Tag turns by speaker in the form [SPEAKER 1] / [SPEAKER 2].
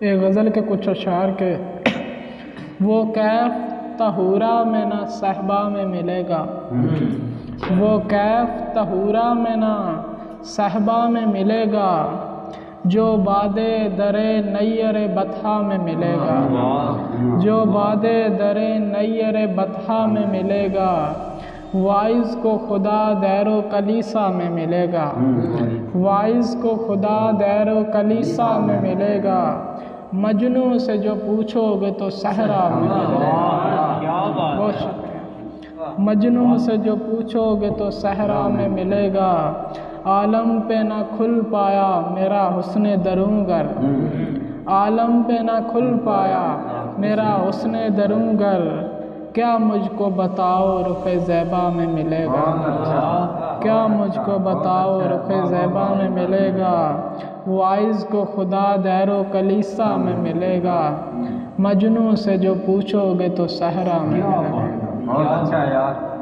[SPEAKER 1] ایک غزل کے کچھ اشعار کے وہ کیف طہورا میں نہ صحبا میں ملے گا، وہ کیف طہورا میں نہ صحبا میں ملے گا، جو بادے درے نیر بطحا میں ملے گا، جو بادے درے نیر بطحا میں ملے گا، وائز کو خدا دیر و کلیسا میں ملے گا، وائز کو خدا دیر و کلیسا میں ملے گا، مجنوں سے جو پوچھو گے تو صحرا میں ملے گا، بہت شکریہ، مجنوں سے جو پوچھو گے تو صحرا میں ملے گا، عالم پہ نہ کھل پایا میرا حسن دروں گر، عالم پہ نہ کھل پایا میرا حسن دروں گر، کیا مجھ کو بتاؤ رخ زیبا میں ملے گا، کیا مجھ کو بتاؤ رخ زیبا میں ملے گا، وائز کو خدا دیر و کلیسا میں ملے گا، مجنوں سے جو پوچھو گے تو صحرا میں ملے گا۔